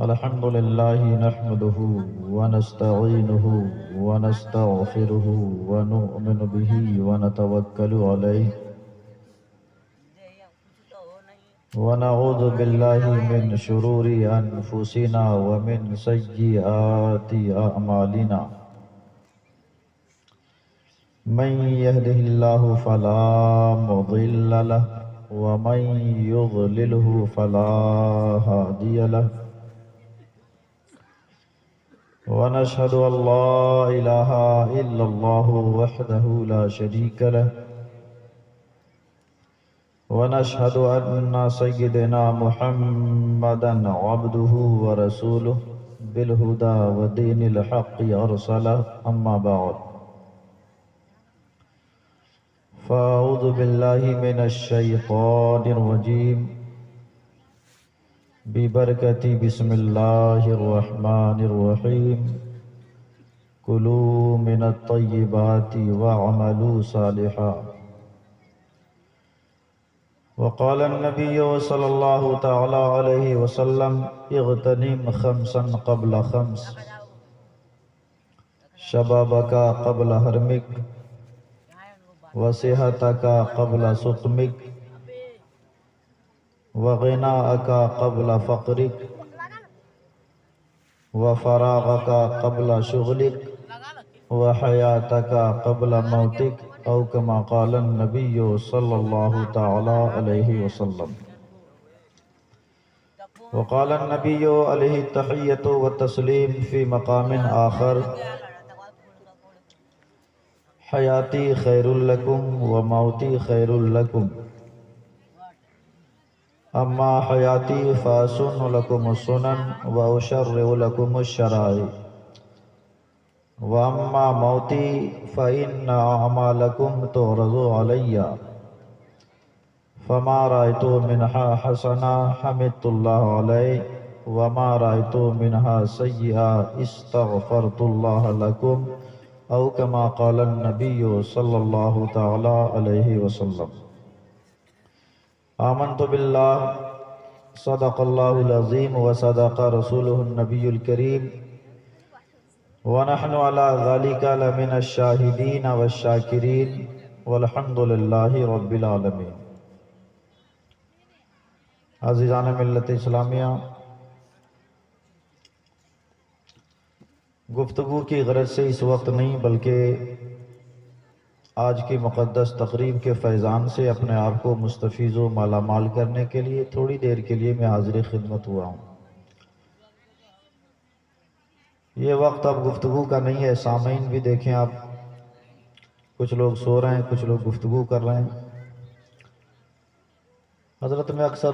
الحمد لله نحمده ونستعينه ونستغفره ونؤمن به ونتوكل عليه ونعوذ بالله من شرور أنفسنا ومن سيئات أعمالنا من يهده الله فلا مضل له ومن يضلله فلا هادي له ونشهد أن لا إله إلا الله وحده لا شريك له ونشهد أن سيدنا محمدا عبده ورسوله بالهدى ودين الحق أرسله أما بعد فأعوذ بالله من الشيطان الرجيم ببركة بسم الله الرحمن الرحيم كلوا من الطيبات واعملوا صالحا وقال النبي صلى الله تعالى عليه وسلم اغتنم خمسا قبل خمس شبابك قبل هرمك وصحتك قبل سقمك وغناءك قبل فقرك وفراغك قبل شغلك وحياتك قبل موتك أو كما قال النبي صلى الله تعالى عليه وسلم وقال النبي عليه التحية والتسليم في مقام آخر حياتي خير لكم وموتي خير لكم أما حياتي فأسن لكم السنن وأشرع لكم الشرائع وأما موتي فإن أعمالكم تعرض علي فما رأيت منها حسنة حمدت الله عليه وما رأيت منها سيئة استغفرت الله لكم أو كما قال النبي صلى الله تعالى عليه وسلم آمنت بالله صدق الله العظيم وصدق رسوله النبي الكريم ونحن على ذلك لمن الشاهدين والشاكرين والحمد لله رب العالمين. عزیزان ملت اسلامیہ، گفتگو کی غرض سے اس وقت نہیں بلکہ آج کی مقدس تقریب کے فیضان سے اپنے آپ کو مستفیض و مالا مال کرنے کے لیے تھوڑی دیر کے لیے میں حاضر خدمت ہوا ہوں. یہ وقت اب گفتگو کا نہیں ہے. سامعین بھی دیکھیں آپ، کچھ لوگ سو رہے ہیں، کچھ لوگ گفتگو کر رہے ہیں. حضرت میں اکثر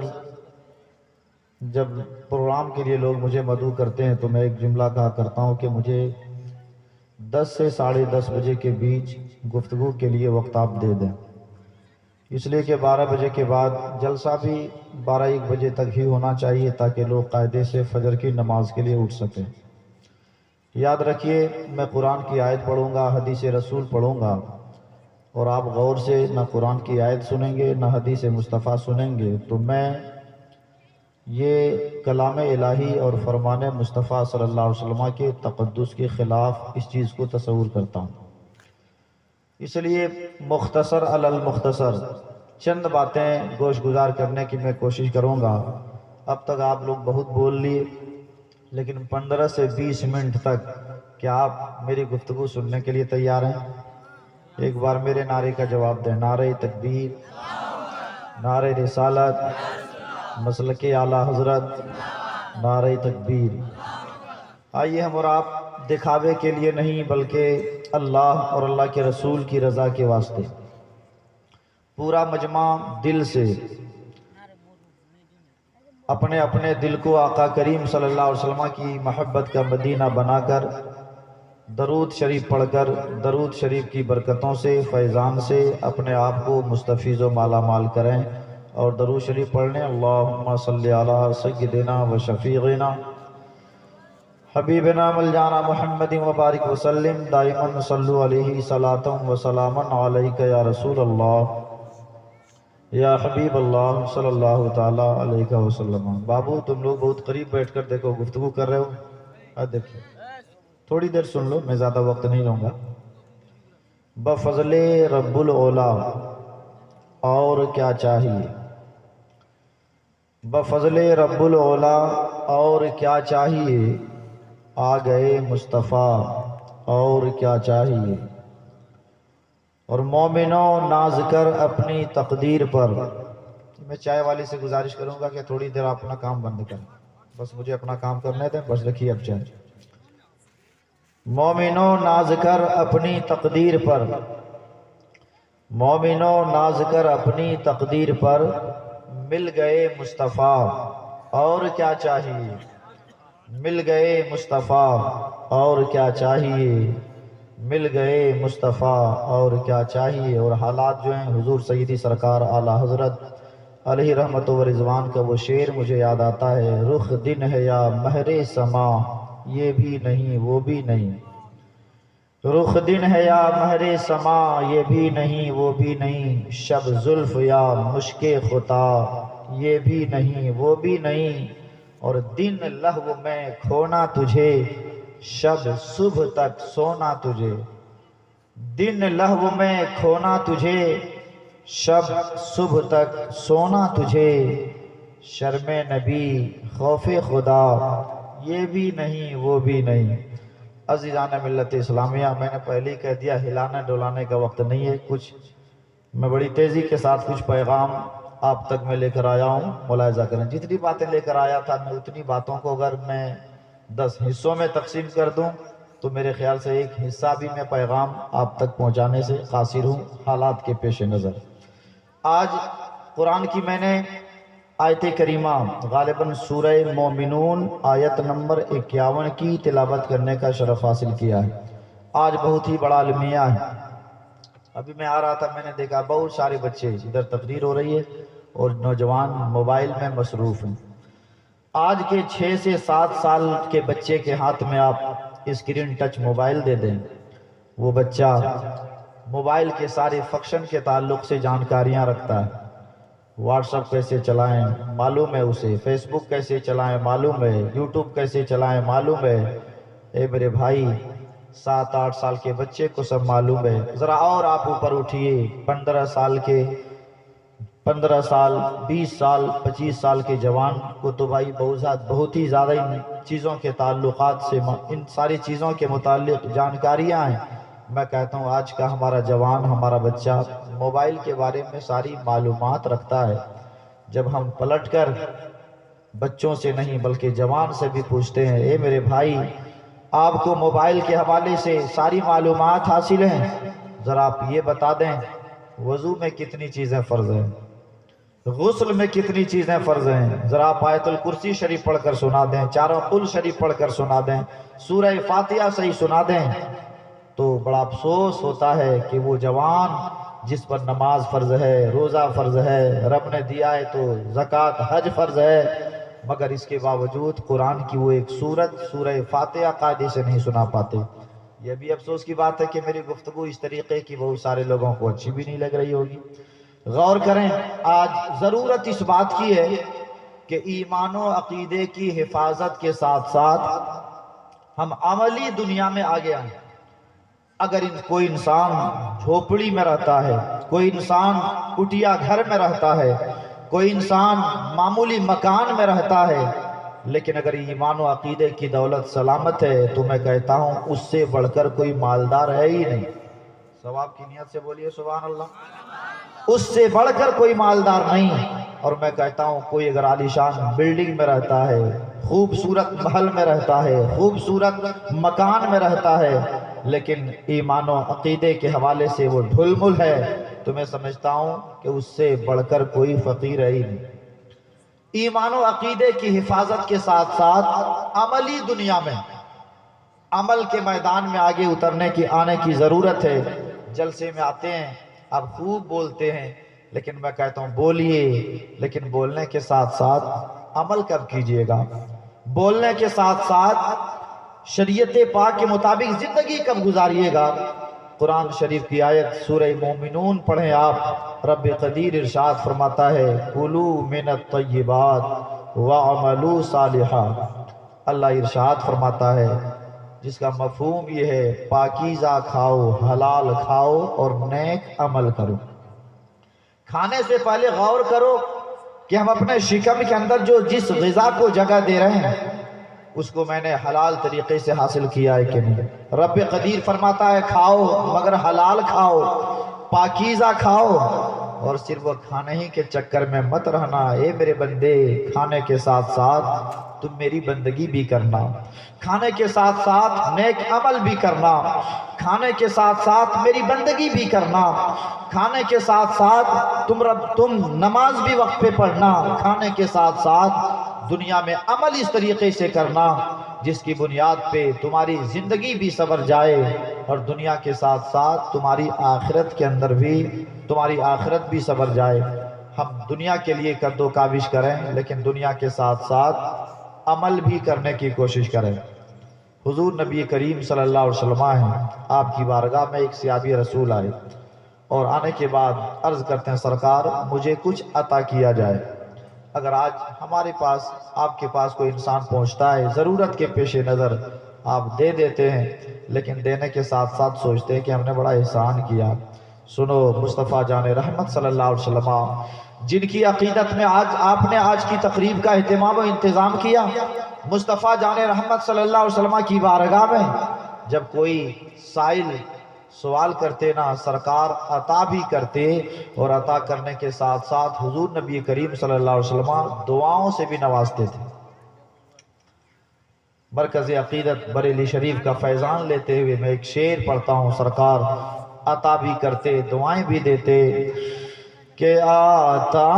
جب پروگرام کے لیے لوگ مجھے مدعو کرتے ہیں تو میں ایک جملہ کہا کرتا ہوں کہ مجھے 10 سے 10:30 بجے کے بیچ گفتگو کے لیے وقت آپ دے دیں، اس لیے کہ 12 بجے کے بعد جلسہ بھی 12-1 بجے تک ہی ہونا چاہیے تاکہ لوگ قاعدے سے فجر کی نماز کے لیے اٹھ سکیں. یاد رکھیے، میں قرآن کی آیت پڑھوں گا، حدیث رسول پڑھوں گا، اور آپ غور سے نہ قرآن کی آیت سنیں گے نہ حدیث مصطفیٰ سنیں گے تو میں یہ کلام الہی اور فرمان مصطفیٰ صلی اللہ علیہ وسلم کے تقدس کے خلاف اس چیز کو تصور کرتا ہوں. اس لیے مختصر علی المختصر چند باتیں گوش گزار کرنے کی میں کوشش کروں گا. اب تک آپ لوگ بہت بول لیے، لیکن 15 سے 20 منٹ تک کیا آپ میری گفتگو سننے کے لیے تیار ہیں؟ ایک بار میرے نعرے کا جواب دیں. نعرہ تکبیر، نعرہ رسالت، مسلک اعلیٰ حضرت، نعرہ تکبیر. آئیے ہم اور آپ دکھاوے کے لیے نہیں بلکہ اللہ اور اللہ کے رسول کی رضا کے واسطے پورا مجمع دل سے اپنے اپنے دل کو آقا کریم صلی اللہ علیہ وسلم کی محبت کا مدینہ بنا کر درود شریف پڑھ کر درود شریف کی برکتوں سے فیضان سے اپنے آپ کو مستفیض و مالا مال کریں اور درود شریف پڑھنے. اللہم صلی علی سیدنا و شفیعنا حبیبنا ملجانا محمد مبارک وسلم دائما صلو علیہ صلاۃ و سلاما علیک یا رسول اللہ. یا حبیب اللہ صلی اللہ تعالی علیہ وسلم۔ بابو تم لوگ بہت قریب بیٹھ کر دیکھو گفتگو کر رہے ہو، دیکھو تھوڑی دیر سن لو، میں زیادہ وقت نہیں لوں گا۔ بفضل رب العلا اور کیا چاہیے، بفضل رب العلا اور کیا چاہیے، آ گئے مصطفیٰ اور کیا چاہیے، اور مومنوں ناز کر اپنی تقدیر پر۔ میں چائے والی سے گزارش کروں گا کہ تھوڑی دیر آپ اپنا کام بند کریں، بس مجھے اپنا کام کرنے دیں، بس رکھیے اب چائے۔ مومنوں ناز کر اپنی تقدیر پر، مومنوں ناز کر اپنی تقدیر پر، مل گئے مصطفیٰ اور کیا چاہیے، مل گئے مصطفیٰ اور کیا چاہیے، مل گئے مصطفیٰ اور کیا چاہیے۔ اور حالات جو ہیں، حضور سیدی سرکار اعلیٰ حضرت علیہ رحمت و رضوان کا وہ شعر مجھے یاد آتا ہے، رخ دن ہے یا مہر سما، یہ بھی نہیں وہ بھی نہیں، رخ دن ہے یا مہر سما، یہ بھی نہیں وہ بھی نہیں، شب زلف یا مشک خطا، یہ بھی نہیں وہ بھی نہیں، اور دن لہو میں کھونا تجھے، شب صبح تک سونا تجھے، دن لہو میں کھونا تجھے، شب صبح تک سونا تجھے، شرم نبی خوف خدا، یہ بھی نہیں وہ بھی نہیں۔ عزیزان ملت اسلامیہ، میں نے پہلے ہی کہہ دیا ہلانے ڈولانے کا وقت نہیں ہے، کچھ میں بڑی تیزی کے ساتھ کچھ پیغام آپ تک میں لے کر آیا ہوں، ملاحظہ کریں۔ جتنی باتیں لے کر آیا تھا میں اتنی باتوں کو اگر میں 10 حصوں میں تقسیم کر دوں تو میرے خیال سے ایک حصہ بھی میں پیغام آپ تک پہنچانے سے قاصر ہوں حالات کے پیش نظر۔ آج قرآن کی میں نے آیت کریمہ غالباً سورہ مومنون آیت نمبر 51 کی تلاوت کرنے کا شرف حاصل کیا ہے۔ آج بہت ہی بڑا المیہ ہے۔ ابھی میں آ رہا تھا، میں نے دیکھا بہت سارے بچے، ادھر تقریر ہو رہی ہے اور نوجوان موبائل میں مصروف ہیں۔ آج کے 6 سے 7 سال کے بچے کے ہاتھ میں آپ اسکرین ٹچ موبائل دے دیں، وہ بچہ موبائل کے سارے فنکشن کے تعلق سے جانکاریاں رکھتا ہے۔ واٹس اپ کیسے چلائیں معلوم ہے اسے، فیس بک کیسے چلائیں معلوم ہے، یوٹیوب کیسے چلائیں معلوم ہے۔ اے میرے بھائی، 7-8 سال کے بچے کو سب معلوم ہے، ذرا اور آپ اوپر اٹھئے، 15 سال کے، 15 سال، 20 سال، 25 سال کے جوان کو تو بھائی بہت ہی زیادہ ان چیزوں کے تعلقات سے، ان ساری چیزوں کے متعلق جانکاریاں ہیں۔ میں کہتا ہوں آج کا ہمارا جوان، ہمارا بچہ موبائل کے بارے میں ساری معلومات رکھتا ہے۔ جب ہم پلٹ کر بچوں سے نہیں بلکہ جوان سے بھی پوچھتے ہیں، اے میرے بھائی، آپ کو موبائل کے حوالے سے ساری معلومات حاصل ہیں، ذرا آپ یہ بتا دیں وضو میں کتنی چیزیں فرض ہیں، غسل میں کتنی چیزیں فرض ہیں، ذرا آپ آیت الکرسی شریف پڑھ کر سنا دیں، چاروں قل شریف پڑھ کر سنا دیں، سورہ فاتحہ صحیح سنا دیں۔ تو بڑا افسوس ہوتا ہے کہ وہ جوان جس پر نماز فرض ہے، روزہ فرض ہے، رب نے دیا ہے تو زکوٰۃ حج فرض ہے، مگر اس کے باوجود قرآن کی وہ ایک سورت سورہ فاتحہ قاعدے سے نہیں سنا پاتے۔ یہ بھی افسوس کی بات ہے کہ میری گفتگو اس طریقے کی بہت سارے لوگوں کو اچھی بھی نہیں لگ رہی ہوگی۔ غور کریں، آج ضرورت اس بات کی ہے کہ ایمان و عقیدے کی حفاظت کے ساتھ ساتھ ہم عملی دنیا میں آگے آئیں۔ اگر کوئی انسان جھوپڑی میں رہتا ہے، کوئی انسان کٹیا گھر میں رہتا ہے، کوئی انسان معمولی مکان میں رہتا ہے، لیکن اگر ایمان و عقیدے کی دولت سلامت ہے تو میں کہتا ہوں اس سے بڑھ کر کوئی مالدار ہے ہی نہیں۔ ثواب کی نیت سے بولیے سبحان اللہ۔ اس سے بڑھ کر کوئی مالدار نہیں۔ اور میں کہتا ہوں کوئی اگر عالیشان بلڈنگ میں رہتا ہے، خوبصورت محل میں رہتا ہے، خوبصورت مکان میں رہتا ہے، لیکن ایمان و عقیدے کے حوالے سے وہ ڈھلمل ہے، تو میں سمجھتا ہوں کہ اس سے بڑھ کر کوئی فقیر ہے ہی نہیں۔ ایمان و عقیدے کی حفاظت کے ساتھ ساتھ عملی دنیا میں، عمل کے میدان میں آگے اترنے کی آنے کی ضرورت ہے۔ جلسے میں آتے ہیں، آپ خوب بولتے ہیں، لیکن میں کہتا ہوں بولیے، لیکن بولنے کے ساتھ ساتھ عمل کب کیجئے گا؟ بولنے کے ساتھ ساتھ شریعت پاک کے مطابق زندگی کب گزاریے گا؟ قرآن شریف کی آیت سورہ مومنون پڑھیں آپ، رب قدیر ارشاد فرماتا ہے کُلُوا مِنَ الطَّیِّبَاتِ وَاعْمَلُوا صَالِحًا۔ اللہ ارشاد فرماتا ہے جس کا مفہوم یہ ہے پاکیزہ کھاؤ، حلال کھاؤ اور نیک عمل کرو۔ کھانے سے پہلے غور کرو کہ ہم اپنے شکم کے اندر جس غذا کو جگہ دے رہے ہیں اس کو میں نے حلال طریقے سے حاصل کیا ہے کہ نہیں۔ رب قدیر فرماتا ہے کھاؤ مگر حلال کھاؤ، پاکیزہ کھاؤ، اور صرف وہ کھانے ہی کے چکر میں مت رہنا۔ اے میرے بندے، کھانے کے ساتھ ساتھ تم میری بندگی بھی کرنا، کھانے کے ساتھ ساتھ نیک عمل بھی کرنا، کھانے کے ساتھ ساتھ میری بندگی بھی کرنا، کھانے کے ساتھ ساتھ تم نماز بھی وقت پہ پڑھنا، کھانے کے ساتھ ساتھ دنیا میں عمل اس طریقے سے کرنا جس کی بنیاد پہ تمہاری زندگی بھی سنور جائے اور دنیا کے ساتھ ساتھ تمہاری آخرت کے اندر بھی تمہاری آخرت بھی سنور جائے۔ ہم دنیا کے لیے قد و کاوش کریں لیکن دنیا کے ساتھ ساتھ عمل بھی کرنے کی کوشش کریں۔ حضور نبی کریم صلی اللہ علیہ وسلم ہیں، آپ کی بارگاہ میں ایک صحابی رسول آئے اور آنے کے بعد عرض کرتے ہیں سرکار مجھے کچھ عطا کیا جائے۔ اگر آج ہمارے پاس آپ کے پاس کوئی انسان پہنچتا ہے ضرورت کے پیش نظر آپ دے دیتے ہیں لیکن دینے کے ساتھ ساتھ سوچتے ہیں کہ ہم نے بڑا احسان کیا۔ سنو مصطفیٰ جان رحمت صلی اللہ علیہ وسلم جن کی عقیدت میں آپ نے آج کی تقریب کا اہتمام و انتظام کیا، مصطفیٰ جان رحمت صلی اللہ علیہ وسلم کی بارگاہ میں جب کوئی سائل سوال کرتے نا سرکار عطا بھی کرتے اور عطا کرنے کے ساتھ ساتھ حضور نبی کریم صلی اللہ علیہ وسلم دعاؤں سے بھی نوازتے تھے۔ مرکز عقیدت بریلی شریف کا فیضان لیتے ہوئے میں ایک شعر پڑھتا ہوں، سرکار عطا بھی کرتے دعائیں بھی دیتے کہ عطا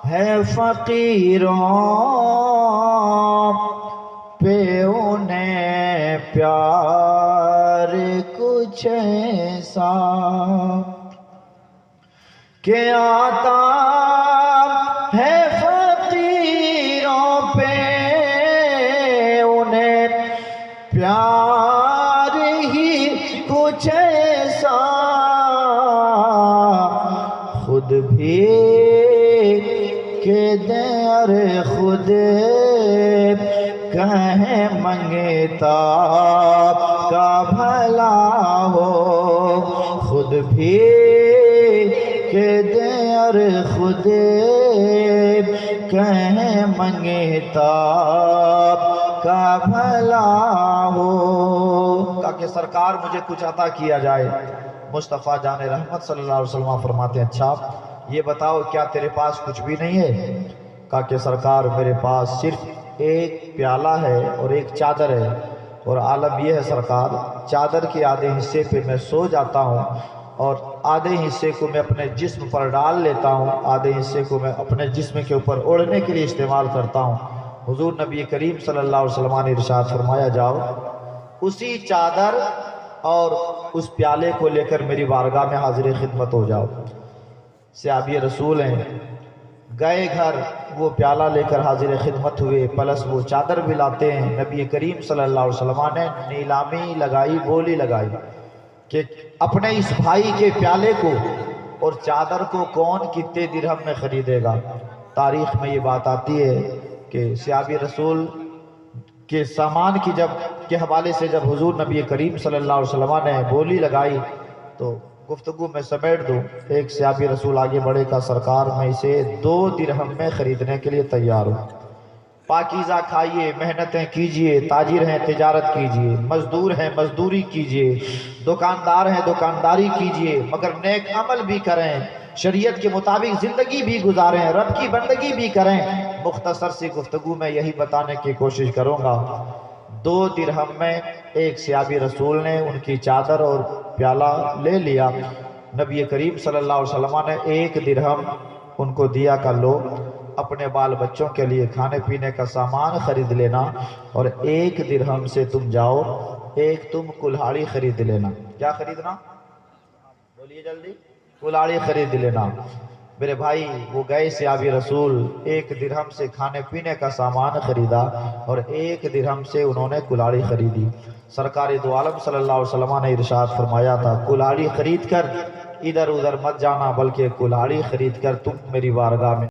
ہے فقیروں پہ انہیں پیار کچھ ایسا کہ عطا ہے فقیروں پہ انہیں پیار ہی کچھ ایسا خود بھی کہ دیں اور خود کہیں منگتا کا بھلا ہو، خود بھی کہ دیں اور خود کہیں منگتا کا بھلا ہو۔ کہا کہ سرکار مجھے کچھ عطا کیا جائے۔ مصطفیٰ جان رحمت صلی اللہ علیہ وسلم فرماتے ہیں اچھا یہ بتاؤ کیا تیرے پاس کچھ بھی نہیں ہے؟ کہا کہ سرکار میرے پاس صرف ایک پیالہ ہے اور ایک چادر ہے، اور عالم یہ ہے سرکار چادر کے آدھے حصے پہ میں سو جاتا ہوں اور آدھے حصے کو میں اپنے جسم پر ڈال لیتا ہوں، آدھے حصے کو میں اپنے جسم کے اوپر اڑنے کے لیے استعمال کرتا ہوں۔ حضور نبی کریم صلی اللہ علیہ وسلم نے ارشاد فرمایا جاؤ اسی چادر اور اس پیالے کو لے کر میری بارگاہ میں حاضر خدمت ہو جاؤ۔ صحابی رسول ہیں، گئے گھر وہ پیالہ لے کر حاضر خدمت ہوئے، پلس وہ چادر بھی لاتے ہیں۔ نبی کریم صلی اللہ علیہ وسلم نے نیلامی لگائی، بولی لگائی کہ اپنے اس بھائی کے پیالے کو اور چادر کو کون کتنے درہم میں خریدے گا۔ تاریخ میں یہ بات آتی ہے کہ صحابی رسول کے سامان کے حوالے سے جب حضور نبی کریم صلی اللہ علیہ وسلم نے بولی لگائی تو گفتگو میں سمیٹ دوں، ایک صحابی رسول آگے بڑھے کا سرکار میں اسے 2 درہم میں خریدنے کے لیے تیار ہوں۔ پاکیزہ کھائیے، محنتیں کیجئے، تاجر ہیں تجارت کیجئے، مزدور ہیں مزدوری کیجئے، دکاندار ہیں دکانداری کیجئے، مگر نیک عمل بھی کریں، شریعت کے مطابق زندگی بھی گزاریں، رب کی بندگی بھی کریں۔ مختصر سی گفتگو میں یہی بتانے کی کوشش کروں گا۔ 2 درہم میں ایک صحابی رسول نے ان کی چادر اور پیالہ لے لیا۔ نبی کریم صلی اللہ علیہ وسلم نے 1 درہم ان کو دیا کہ لو اپنے بال بچوں کے لیے کھانے پینے کا سامان خرید لینا، اور 1 درہم سے تم جاؤ ایک تم کلہاڑی خرید لینا۔ کیا خریدنا؟ بولیے جلدی۔ کلہاڑی خرید لینا۔ میرے بھائی وہ گئے سیاب رسول، 1 درہم سے کھانے پینے کا سامان خریدا اور 1 درہم سے انہوں نے کلاڑی خریدی۔ سرکار دو عالم صلی اللہ علیہ وسلم نے ارشاد فرمایا تھا کلاڑی خرید کر ادھر ادھر مت جانا، بلکہ کلاڑی خرید کر تم میری بارگاہ میں